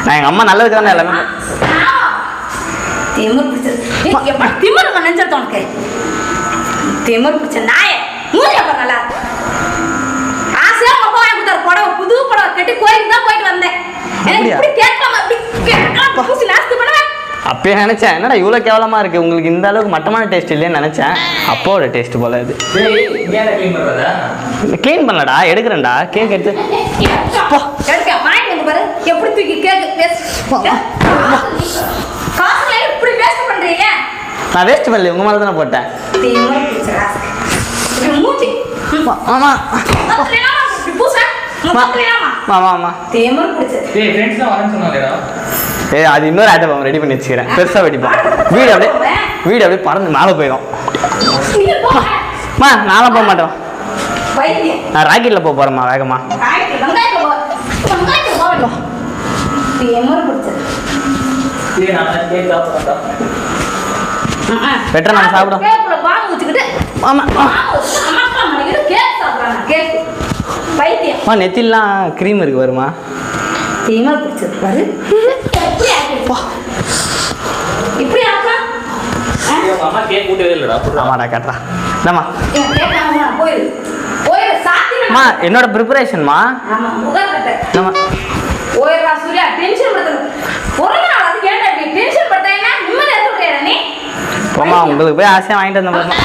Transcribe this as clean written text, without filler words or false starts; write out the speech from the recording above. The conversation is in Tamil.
நான் எங்கள் அம்மா நல்லதுக்கு தானே எல்லாமே. திமிர் பிடிச்சது திமிர் நினைச்சது உனக்கு. திமிர் பிடிச்ச நாய மூஞ்சிய பண்ணல. ஆசையா அப்பா வாங்கி கொடுத்தாரு புடவை, புது புடவை கட்டி கோயிலுக்கு தான் போயிட்டு வந்தேன். இப்படி கேட்கலாம் அப்படி கேட்கலாம் பூசி நாஸ்தி பண்ணுவேன். அப்பயே நினைச்சேன் என்னடா இவ்வளோ கேவலமாக இருக்குது, உங்களுக்கு இந்த அளவுக்கு மட்டமான டேஸ்ட் இல்லைன்னு நினச்சேன். அப்போட டேஸ்ட் போல இது. க்ளீன் பண்ணலடா, எடுக்கிறேன்டா. கேக் எடுத்து வாங்கிட்டு வந்து பாரு எப்படி தூக்கி கேக்கு காசுல இப்படி வேஸ்ட் பண்றீங்க. நான் வேஸ்ட் பண்ணல, உங்க மேலே தானே போட்டேன். ஆமா அது இன்னொரு ஆட்டை ரெடி பண்ணி வச்சுக்கிறேன். பெருசா வெடிப்போம். வீடு அப்படியே பறந்து மேலே போயிடும். நானும் போக மாட்டோம். நான் ராக்கெட்ல போறேம்மா வேகமா. பெட்டர் நான் சாப்பிடும். நெத்திலாம் கிரீம் இருக்கு வருமா? என்னோட ப்ரிப்பரேஷன்மா. உங்களுக்கு போய் ஆசையா வாங்கிட்டு வந்தேன்.